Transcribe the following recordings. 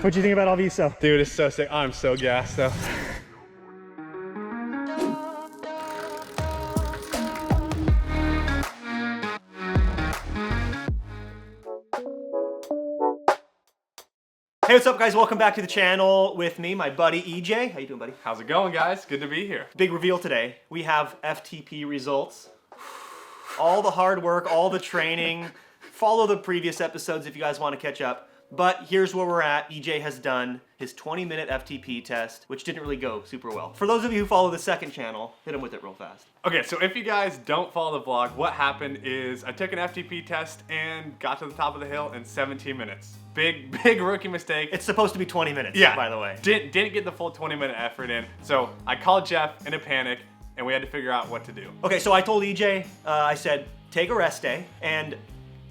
What'd you think about Alviso? Dude, it's so sick. I'm so gassed though. Hey, what's up, guys? Welcome back to the channel with me, my buddy EJ. How you doing, buddy? How's it going, guys? Good to be here. Big reveal today. We have FTP results. All the hard work, all the training. Follow the previous episodes if you guys want to catch up. But here's where we're at. EJ has done his 20-minute FTP test, which didn't really go super well. For those of you who follow the second channel, hit him with it real fast. Okay, so if you guys don't follow the vlog, what happened is I took an FTP test and got to the top of the hill in 17 minutes. Big rookie mistake. It's supposed to be 20 minutes, yeah, by the way. Didn't get the full 20-minute effort in. So I called Jeff in a panic, and we had to figure out what to do. Okay, so I told EJ, I said, take a rest day and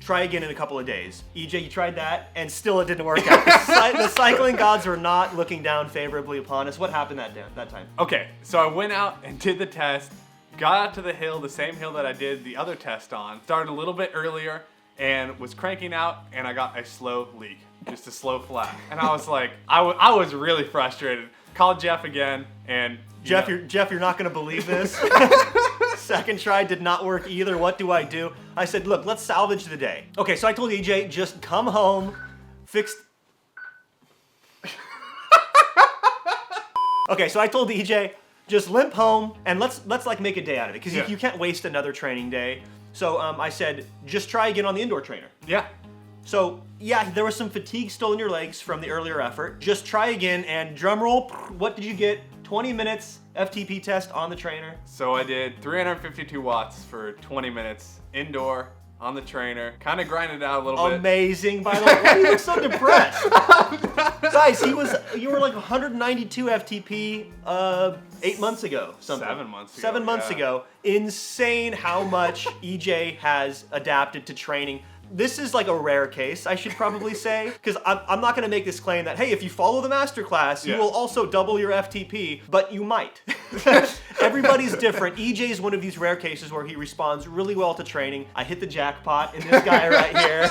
try again in a couple of days. EJ, you tried that, and still it didn't work out. The cycling gods were not looking down favorably upon us. What happened that time? Okay, so I went out and did the test, got out to the hill, the same hill that I did the other test on, started a little bit earlier, and was cranking out, and I got a slow leak, just a slow flat. And I was like, I was really frustrated. Called Jeff again, and Jeff, you're not gonna believe this. Second try did not work either. What do I do? I said, look, let's salvage the day. Okay, so I told EJ, just come home, fix. Okay, so I told EJ, just limp home and let's like make a day out of it, because you can't waste another training day. So I said, just try again on the indoor trainer. Yeah. So yeah, there was some fatigue still in your legs from the earlier effort. Just try again, and drum roll, what did you get? 20 minutes FTP test on the trainer. So I did 352 watts for 20 minutes indoor on the trainer. Kind of grinded out a little bit. Amazing, by the way. Why do you look so depressed? Guys, you were like 192 FTP 8 months ago. Something. 7 months ago. 7 months ago. Insane how much EJ has adapted to training. This is like a rare case, I should probably say, because I'm not going to make this claim that, hey, if you follow the masterclass, you will also double your FTP, but you might. Everybody's different. EJ is one of these rare cases where he responds really well to training. I hit the jackpot in this guy right here.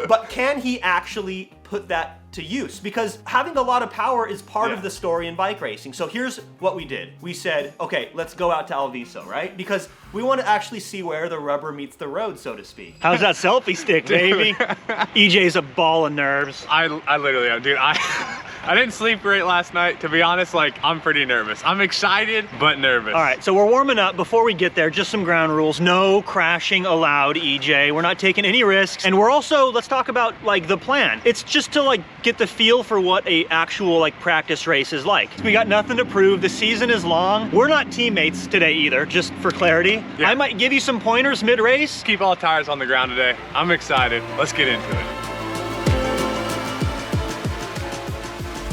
But can he actually put that to use? Because having a lot of power is part of the story in bike racing. So here's what we did. We said, okay, let's go out to Alviso, right? Because we want to actually see where the rubber meets the road, so to speak. How's that selfie stick, baby? EJ's a ball of nerves. I literally am, dude. I didn't sleep great last night. To be honest, like, I'm pretty nervous. I'm excited, but nervous. All right, so we're warming up. Before we get there, just some ground rules. No crashing allowed, EJ. We're not taking any risks. And we're also, let's talk about like the plan. It's just to like get the feel for what a actual like practice race is like. We got nothing to prove. The season is long. We're not teammates today either, just for clarity. Yeah. I might give you some pointers mid-race. Keep all tires on the ground today. I'm excited. Let's get into it.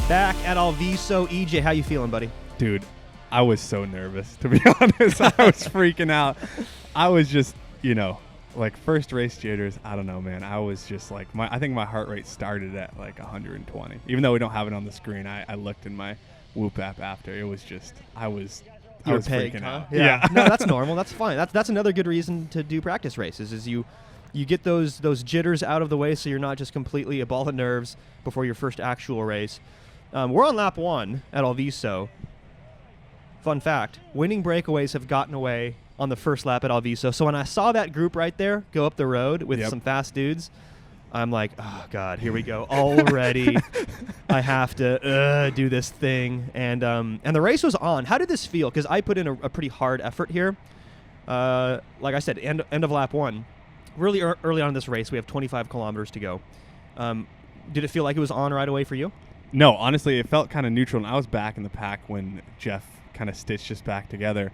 Back at Alviso. EJ, how you feeling, buddy? Dude, I was so nervous, to be honest. I was freaking out. I was just, like first race jitters. I don't know, man. I was just like, I think my heart rate started at like 120. Even though we don't have it on the screen, I looked in my Whoop app after. It was just, I was freaking out. Yeah. No, that's normal. That's fine. That's another good reason to do practice races, is you get those jitters out of the way, so you're not just completely a ball of nerves before your first actual race. We're on lap 1 at Alviso. Fun fact, winning breakaways have gotten away on the first lap at Alviso. So when I saw that group right there go up the road with some fast dudes, I'm like, oh God, here we go already. I have to do this thing. And the race was on. How did this feel? Because I put in a pretty hard effort here. Like I said, end of lap 1. Really early on in this race, we have 25 kilometers to go. Did it feel like it was on right away for you? No, honestly, it felt kind of neutral. And I was back in the pack when Jeff kind of stitched us back together.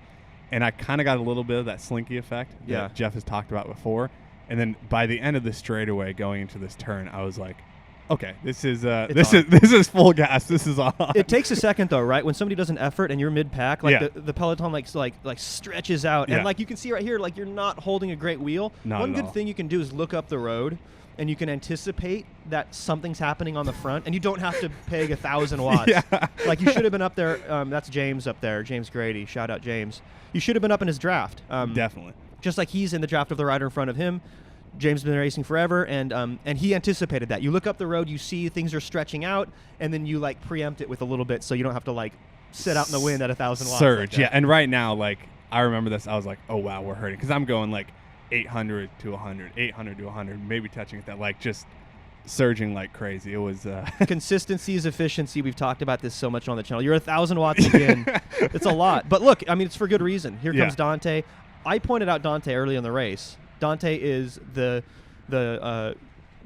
And I kind of got a little bit of that slinky effect that Jeff has talked about before. And then by the end of the straightaway going into this turn, I was like, okay, this is full gas. This is on. It takes a second though, right? When somebody does an effort and you're mid-pack, like the peloton like stretches out, and like you can see right here, like you're not holding a great wheel. One good thing you can do is look up the road, and you can anticipate that something's happening on the front, and you don't have to peg 1,000 watts. Like you should have been up there. That's James up there, James Grady. Shout out James. You should have been up in his draft. Definitely. Just like he's in the draft of the rider in front of him. James has been racing forever, and he anticipated that. You look up the road, you see things are stretching out, and then you like preempt it with a little bit, so you don't have to like sit out in the wind at 1,000 watts. Surge, like yeah. And right now, like I remember this, I was like, oh wow, we're hurting, because I'm going like 800 to 100, 800 to 100, maybe touching at that, like just surging like crazy. It was consistency is efficiency. We've talked about this so much on the channel. You're 1,000 watts again. It's a lot, but look, I mean, it's for good reason. Here comes Dante. I pointed out Dante early in the race. Dante is the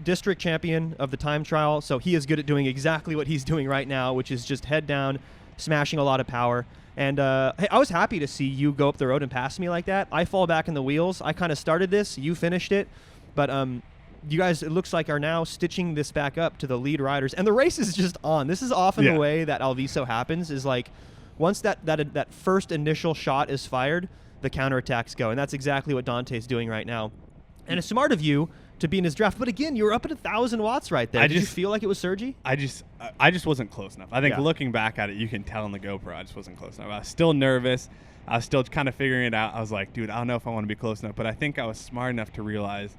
district champion of the time trial, so he is good at doing exactly what he's doing right now, which is just head down, smashing a lot of power. And hey, I was happy to see you go up the road and pass me like that. I fall back in the wheels. I kind of started this. You finished it. But you guys, it looks like, are now stitching this back up to the lead riders. And the race is just on. This is often the way that Alviso happens, is like once that first initial shot is fired, the counterattacks go. And that's exactly what Dante's doing right now. And it's smart of you to be in his draft. But again, you were up at 1,000 watts right there. Did you feel like it was surgy? I just wasn't close enough. I think looking back at it, you can tell on the GoPro, I just wasn't close enough. I was still nervous. I was still kind of figuring it out. I was like, dude, I don't know if I want to be close enough. But I think I was smart enough to realize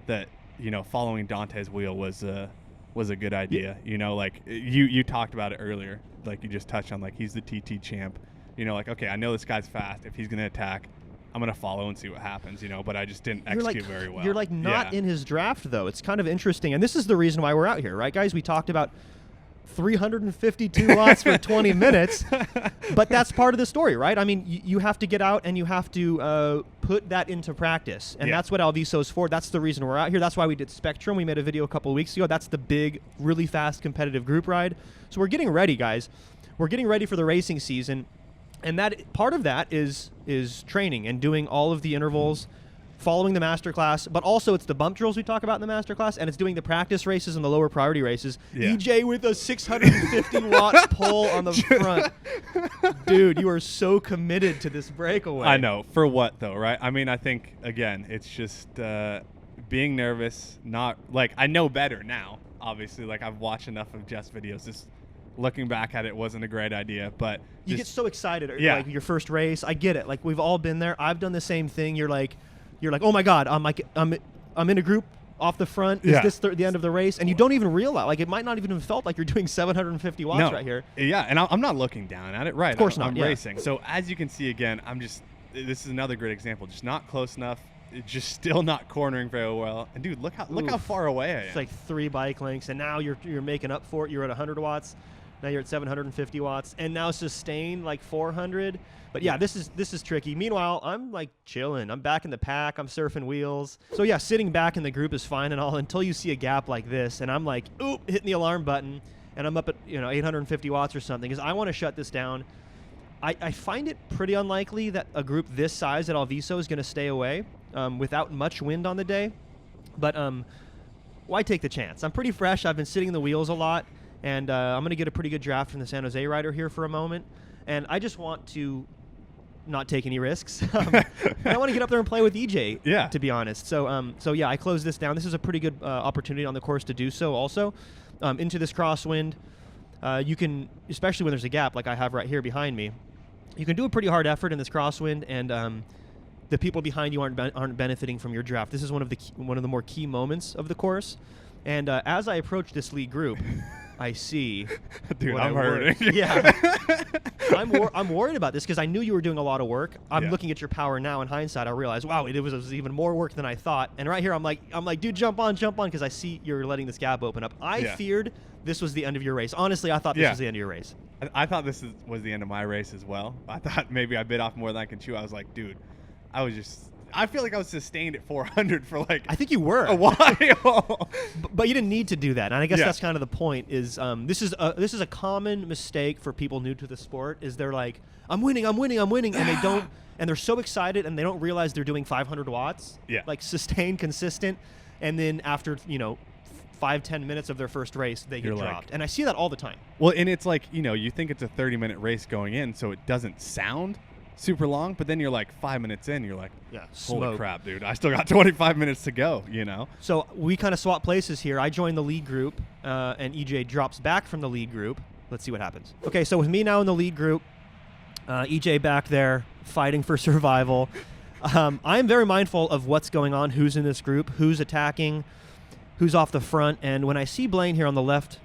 that, you know, following Dante's wheel was a good idea. You know, like you talked about it earlier. Like you just touched on, like, he's the TT champ. You know, like, okay, I know this guy's fast. If he's going to attack, I'm going to follow and see what happens, you know, but I just didn't execute very well. You're like not in his draft, though. It's kind of interesting. And this is the reason why we're out here, right, guys? We talked about 352 watts for 20 minutes, but that's part of the story, right? I mean, you have to get out and you have to put that into practice. And that's what Alviso's for. That's the reason we're out here. That's why we did Spectrum. We made a video a couple of weeks ago. That's the big, really fast competitive group ride. So we're getting ready, guys. We're getting ready for the racing season. And that part of that is training and doing all of the intervals, following the masterclass, but also it's the bump drills we talk about in the masterclass, and it's doing the practice races and the lower priority races. EJ with a 650 watt pull on the front. Dude, you are so committed to this breakaway. I know. For what, though, right? I mean, I think, again, it's just being nervous, not like I know better now, obviously. Like I've watched enough of Jeff's videos. Just looking back at it wasn't a great idea, but you get so excited, like your first race. I get it. Like we've all been there. I've done the same thing. You're like, oh my God, I'm in a group off the front. Is this the end of the race? And you don't even realize, like it might not even have felt like you're doing 750 watts right here. Yeah, and I'm not looking down at it, right? Of course not. I'm racing. So as you can see, again, this is another great example. Just not close enough. Just still not cornering very well. And dude, look how far away I am. It's like 3 bike lengths, and now you're making up for it. You're at 100 watts. Now you're at 750 watts, and now sustain like 400. But yeah, this is tricky. Meanwhile, I'm like chilling. I'm back in the pack. I'm surfing wheels. So yeah, sitting back in the group is fine and all until you see a gap like this, and I'm like, oop, hitting the alarm button, and I'm up at 850 watts or something because I want to shut this down. I find it pretty unlikely that a group this size at Alviso is going to stay away without much wind on the day. But why take the chance? I'm pretty fresh. I've been sitting in the wheels a lot. And I'm going to get a pretty good draft from the San Jose rider here for a moment. And I just want to not take any risks. I want to get up there and play with EJ, to be honest. So yeah, I close this down. This is a pretty good opportunity on the course to do so also. Into this crosswind, you can, especially when there's a gap like I have right here behind me, you can do a pretty hard effort in this crosswind, and the people behind you aren't benefiting from your draft. This is one of the more key moments of the course. And as I approach this lead group, I see. Dude, I'm hurting. Yeah. I'm worried about this because I knew you were doing a lot of work. I'm looking at your power now. In hindsight, I realize, wow, it was even more work than I thought. And right here, I'm like, dude, jump on, because I see you're letting this gap open up. I feared this was the end of your race. Honestly, I thought this was the end of your race. I thought this was the end of my race as well. I thought maybe I bit off more than I can chew. I was like, dude, I feel like I was sustained at 400 for like I think you were a while. but you didn't need to do that. And I guess that's kind of the point is this is a common mistake for people new to the sport is they're like, I'm winning, and they don't, and they're so excited and they don't realize they're doing 500 watts, like sustained, consistent, and then after 5-10 minutes of their first race they get dropped. And I see that all the time. Well, and it's like, you think it's a 30-minute race going in, so it doesn't sound super long, but then you're like 5 minutes in, you're like, holy crap, dude, I still got 25 minutes to go, So we kind of swap places here. I join the lead group, and EJ drops back from the lead group. Let's see what happens. Okay, so with me now in the lead group, EJ back there fighting for survival. I'm very mindful of what's going on, who's in this group, who's attacking, who's off the front. And when I see Blaine here on the left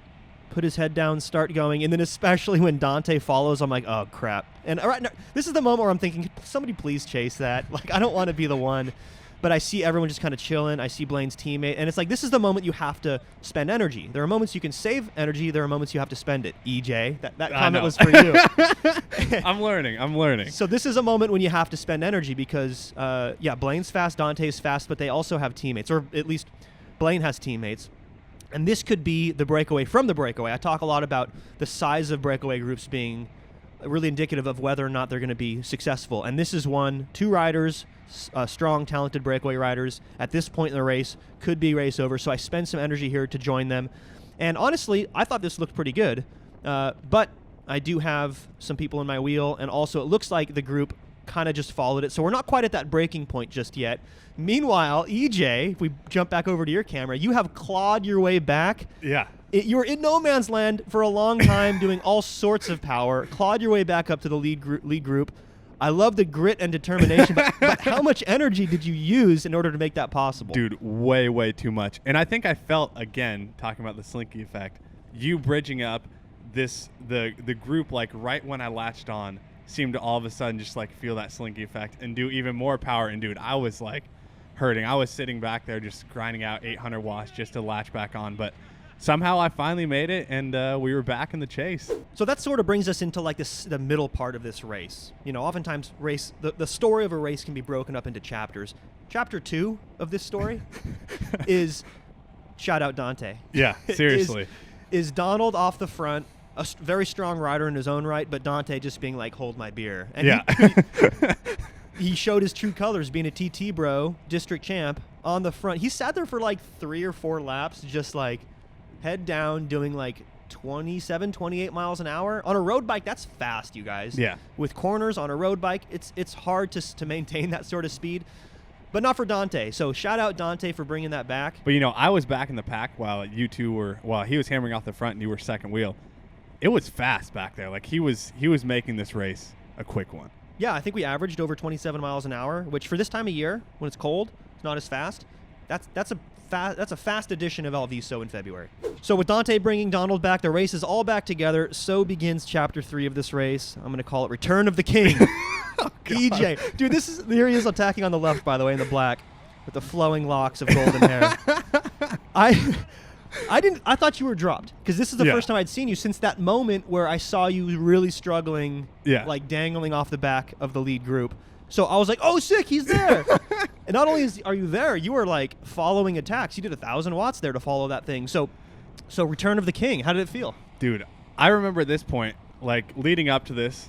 put his head down, start going, and then especially when Dante follows, I'm like, oh, crap. And right now, this is the moment where I'm thinking, somebody please chase that. Like, I don't want to be the one. But I see everyone just kind of chilling. I see Blaine's teammate. And it's like, this is the moment you have to spend energy. There are moments you can save energy. There are moments you have to spend it. EJ, that comment was for you. I'm learning. So this is a moment when you have to spend energy because, Blaine's fast, Dante's fast, but they also have teammates. Or at least Blaine has teammates. And this could be the breakaway from the breakaway. I talk a lot about the size of breakaway groups being really indicative of whether or not they're going to be successful. And this is one, 2 riders, strong, talented breakaway riders at this point in the race, could be race over. So I spend some energy here to join them. And honestly, I thought this looked pretty good. But I do have some people in my wheel. And also it looks like the group kind of just followed it. So we're not quite at that breaking point just yet. Meanwhile, EJ, if we jump back over to your camera, you have clawed your way back. Yeah. You were in no man's land for a long time doing all sorts of power, clawed your way back up to the lead group. I love the grit and determination, but how much energy did you use in order to make that possible? Dude, way too much. And I think I felt, again, talking about the slinky effect, you bridging up the group, like right when I latched on, seemed to all of a sudden just like feel that slinky effect and do even more power. And dude, I was like hurting. I was sitting back there just grinding out 800 watts just to latch back on. But somehow I finally made it, and we were back in the chase. So that sort of brings us into like the middle part of this race. You know, oftentimes the story of a race can be broken up into chapters. Chapter 2 of this story is, shout out Dante. Yeah, seriously. is Donald off the front, a very strong rider in his own right, but Dante just being like, hold my beer. And yeah. he showed his true colors, being a TT bro, district champ, on the front. He sat there for like 3 or 4 laps, just like head down, doing like 27, 28 miles an hour. On a road bike, that's fast, you guys. Yeah. With corners on a road bike, it's hard to maintain that sort of speed. But not for Dante. So shout out Dante for bringing that back. But, you know, I was back in the pack while you two were, while he was hammering off the front and you were second wheel. It was fast back there. Like he was making this race a quick one. Yeah, I think we averaged over 27 miles an hour, which for this time of year, when it's cold, it's not as fast. That's a fast edition of Alviso in February. So with Dante bringing Donald back, the race is all back together. So begins chapter 3 of this race. I'm going to call it Return of the King. Oh, EJ. Dude, here he is attacking on the left, by the way, in the black, with the flowing locks of golden hair. I thought you were dropped, because this is the first time I'd seen you since that moment where I saw you really struggling, like dangling off the back of the lead group. So I was like, oh, sick, he's there. And not only are you there, you were like following attacks. You did 1,000 watts there to follow that thing. So Return of the King, how did it feel? Dude, I remember at this point, like leading up to this,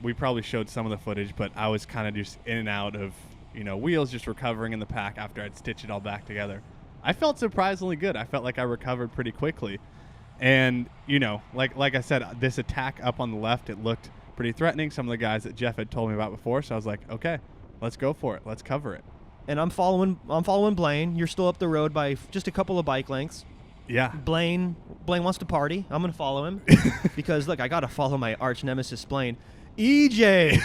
we probably showed some of the footage, but I was kind of just in and out of, wheels, just recovering in the pack after I'd stitched it all back together. I felt surprisingly good. I felt like I recovered pretty quickly. And, like I said, this attack up on the left, it looked pretty threatening. Some of the guys that Jeff had told me about before. So I was like, okay, let's go for it. Let's cover it. And I'm following Blaine. You're still up the road by just a couple of bike lengths. Yeah. Blaine wants to party. I'm going to follow him because, look, I got to follow my arch nemesis, Blaine. EJ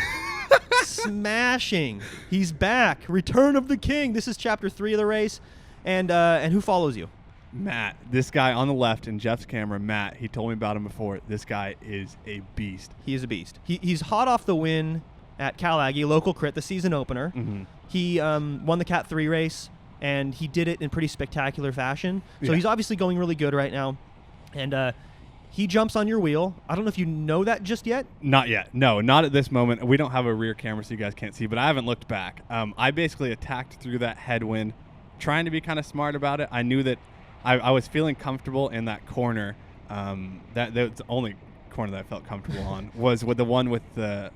smashing. He's back. Return of the King. This is chapter 3 of the race. And who follows you? Matt, this guy on the left in Jeff's camera, Matt, he told me about him before. This guy is a beast. He is a beast. He's hot off the win at Cal Aggie, local crit, the season opener. Mm-hmm. He won the Cat 3 race, and he did it in pretty spectacular fashion. So he's obviously going really good right now. And he jumps on your wheel. I don't know if you know that just yet. Not yet. No, not at this moment. We don't have a rear camera so you guys can't see, but I haven't looked back. I basically attacked through that headwind, trying to be kind of smart about it. I knew that I was feeling comfortable in that corner. That's the only corner that I felt comfortable on was with the one with the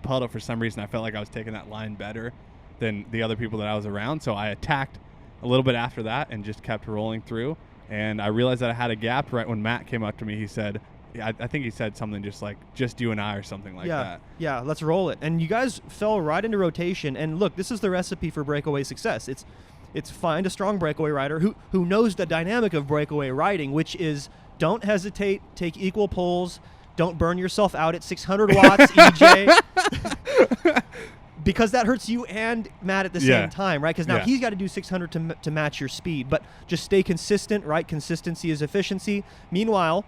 puddle. For some reason, I felt like I was taking that line better than the other people that I was around. So I attacked a little bit after that and just kept rolling through. And I realized that I had a gap right when Matt came up to me. He said, I think he said something just like, just you and I or something like that. Yeah, let's roll it. And you guys fell right into rotation. And look, this is the recipe for breakaway success. It's find a strong breakaway rider who knows the dynamic of breakaway riding, which is don't hesitate, take equal pulls, don't burn yourself out at 600 watts, EJ. because that hurts you and Matt at the Yeah. same time, right? Because now Yeah. he's got to do 600 to match your speed, but just stay consistent, right? Consistency is efficiency. Meanwhile,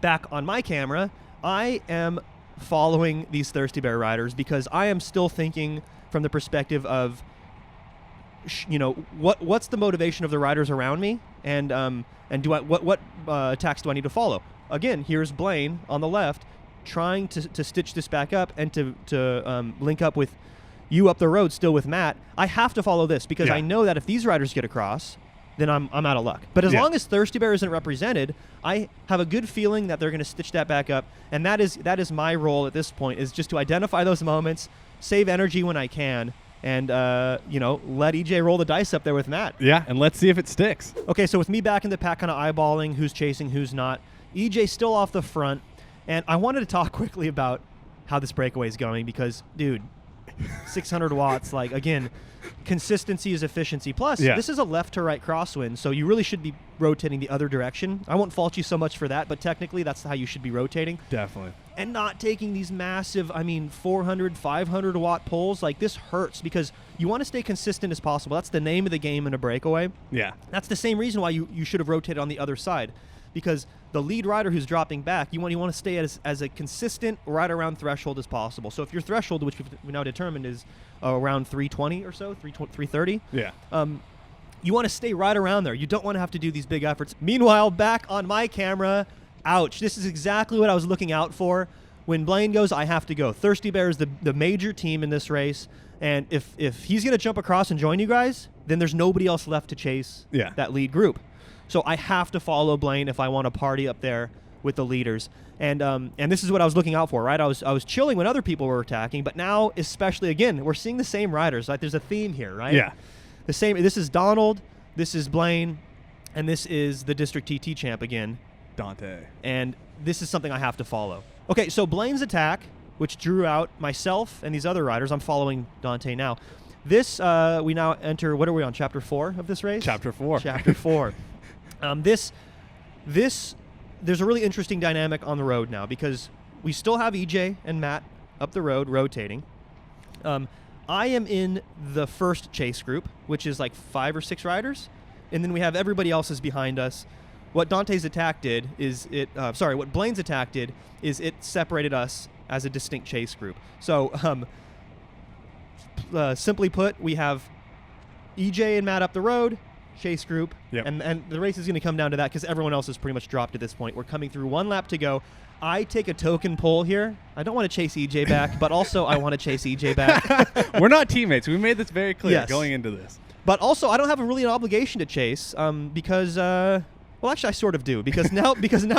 back on my camera, I am following these Thirsty Bear riders because I am still thinking from the perspective of, what's the motivation of the riders around me, and do I what attacks do I need to follow? Again, here's Blaine on the left, trying to stitch this back up and to link up with you up the road still with Matt. I have to follow this because I know that if these riders get across, then I'm out of luck. But as long as Thirsty Bear isn't represented, I have a good feeling that they're going to stitch that back up, and that is my role at this point, is just to identify those moments, save energy when I can, and let EJ roll the dice up there with Matt. Yeah, and let's see if it sticks. Okay, so with me back in the pack, kind of eyeballing who's chasing, who's not. EJ still off the front, and I wanted to talk quickly about how this breakaway is going because, dude, 600 watts, like, again, consistency is efficiency. Plus, this is a left to right crosswind, so you really should be rotating the other direction. I won't fault you so much for that, but technically that's how you should be rotating. Definitely. And not taking these massive, 400, 500 watt pulls. Like, this hurts because you want to stay consistent as possible. That's the name of the game in a breakaway. Yeah. That's the same reason why you should have rotated on the other side, because the lead rider who's dropping back, you want to stay as a consistent right around threshold as possible. So if your threshold, which we now determined is around 320 or so, 330, you want to stay right around there. You don't want to have to do these big efforts. Meanwhile, back on my camera, ouch, this is exactly what I was looking out for. When Blaine goes, I have to go. Thirsty Bear is the major team in this race, and if he's going to jump across and join you guys, then there's nobody else left to chase that lead group. So I have to follow Blaine if I want to party up there with the leaders. And this is what I was looking out for, right? I was chilling when other people were attacking, but now, especially, again, we're seeing the same riders. Like, there's a theme here, right? Yeah. The same. This is Donald, this is Blaine, and this is the District TT champ again, Dante. And this is something I have to follow. Okay, so Blaine's attack, which drew out myself and these other riders, I'm following Dante now. This, we now enter, what are we on, Chapter 4 of this race? Chapter 4. Chapter 4. There's a really interesting dynamic on the road now because we still have EJ and Matt up the road rotating. I am in the first chase group, which is like 5 or 6 riders, and then we have everybody else's behind us. What Dante's attack did is what Blaine's attack did is it separated us as a distinct chase group. So, simply put, we have EJ and Matt up the road, chase group, and the race is going to come down to that because everyone else has pretty much dropped at this point. We're coming through 1 lap to go. I take a token pull here. I don't want to chase EJ back, but also I want to chase EJ back. We're not teammates. We made this very clear going into this. But also, I don't have really an obligation to chase because, well, actually, I sort of do because now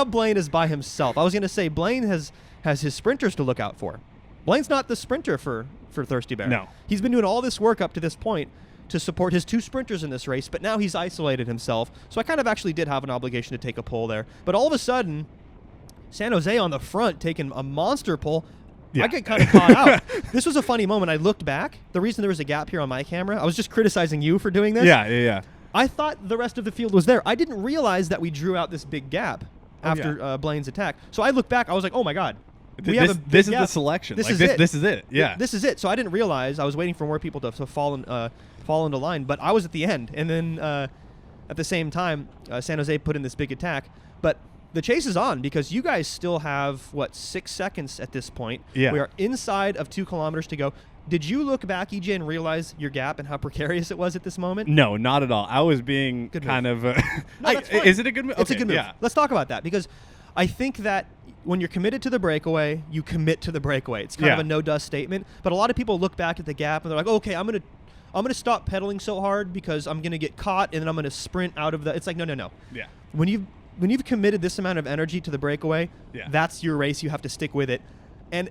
Blaine is by himself. I was going to say Blaine has his sprinters to look out for. Blaine's not the sprinter for Thirsty Bear. No. He's been doing all this work up to this point to support his 2 sprinters in this race, but now he's isolated himself. So I kind of actually did have an obligation to take a pull there. But all of a sudden, San Jose on the front taking a monster pull. I get kind of caught out. This was a funny moment. I looked back. The reason there was a gap here on my camera, I was just criticizing you for doing this. Yeah. I thought the rest of the field was there. I didn't realize that we drew out this big gap after Blaine's attack. So I looked back. I was like, oh, my God. This is the selection. This is it. Yeah. This is it. So I didn't realize. I was waiting for more people to fall into line, but I was at the end. And then at the same time, San Jose put in this big attack. But the chase is on because you guys still have, 6 seconds at this point. Yeah. We are inside of 2 kilometers to go. Did you look back, EJ, and realize your gap and how precarious it was at this moment? No, not at all. I was being kind of... No, that's fine. Is it a good move? It's a good move. Yeah. Let's talk about that because I think that when you're committed to the breakaway, you commit to the breakaway. It's kind of a no-dust statement. But a lot of people look back at the gap and they're like, okay, I'm gonna stop pedaling so hard because I'm gonna get caught and then I'm gonna sprint out of the... It's like, no. Yeah. When you've committed this amount of energy to the breakaway, that's your race. You have to stick with it. And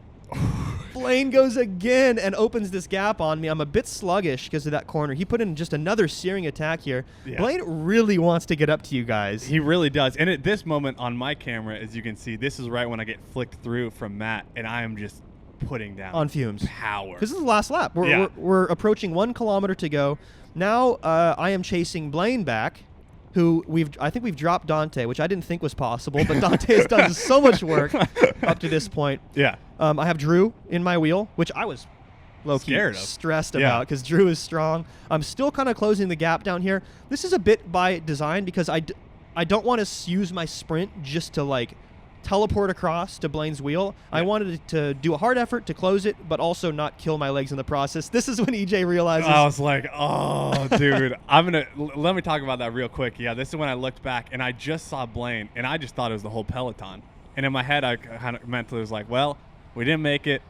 Blaine goes again and opens this gap on me. I'm a bit sluggish because of that corner. He put in just another searing attack here. Yeah. Blaine really wants to get up to you guys. He really does. And at this moment on my camera, as you can see, this is right when I get flicked through from Matt, and I am just putting down on fumes. Power. Because this is the last lap. We're approaching 1 kilometer to go. Now I am chasing Blaine back, who I think we've dropped Dante, which I didn't think was possible, but Dante has done so much work up to this point. Yeah. I have Drew in my wheel, which I was low-key Scared of. stressed Yeah. about because Drew is strong. I'm still kind of closing the gap down here. This is a bit by design because I don't want to use my sprint just to like teleport across to Blaine's wheel. I wanted to do a hard effort to close it, but also not kill my legs in the process. This is when EJ realizes. I was like, oh, dude. Let me talk about that real quick. Yeah, this is when I looked back, and I just saw Blaine, and I just thought it was the whole peloton. And in my head, I kind of mentally was like, well, we didn't make it.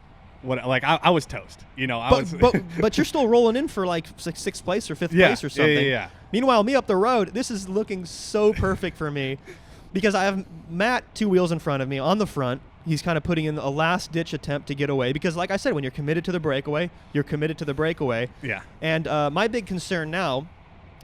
I was toast. But you're still rolling in for like sixth place or fifth place or something. Yeah. Meanwhile, me up the road, this is looking so perfect for me because I have Matt 2 wheels in front of me on the front. He's kind of putting in a last-ditch attempt to get away because, like I said, when you're committed to the breakaway, you're committed to the breakaway. Yeah. And my big concern now,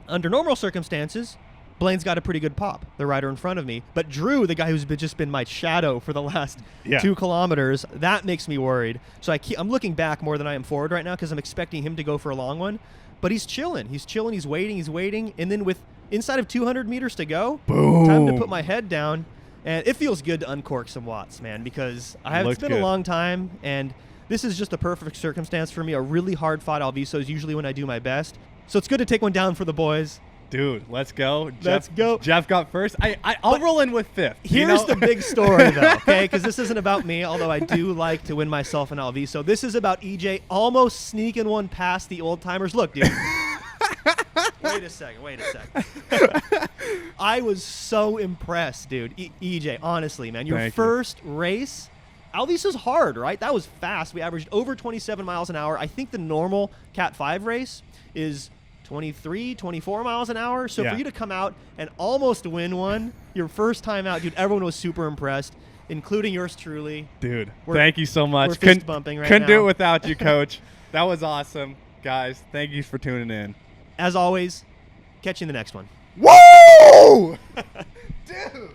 under normal circumstances, Blaine's got a pretty good pop, the rider in front of me. But Drew, the guy who's just been my shadow for the last 2 kilometers, that makes me worried. So I'm looking back more than I am forward right now because I'm expecting him to go for a long one. But he's chilling. He's waiting. And then with inside of 200 meters to go, boom, time to put my head down. And it feels good to uncork some watts, man, because it's been a long time. And this is just a perfect circumstance for me. A really hard-fought Alviso is usually when I do my best. So it's good to take one down for the boys. Dude, let's go. Let's go. Jeff got first. I'll roll in with fifth. Here's the big story, though, okay? Because this isn't about me, although I do like to win myself an Alviso. This is about EJ almost sneaking one past the old-timers. Look, dude. Wait a second. I was so impressed, dude. EJ, honestly, man. Your first race, Alviso's hard, right? That was fast. We averaged over 27 miles an hour. I think the normal Cat 5 race is 23, 24 miles an hour. So for you to come out and almost win one, your first time out, dude, everyone was super impressed, including yours truly. Dude, thank you so much. We're fist bumping right now. Couldn't do it without you, Coach. That was awesome. Guys, thank you for tuning in. As always, catch you in the next one. Woo! Dude!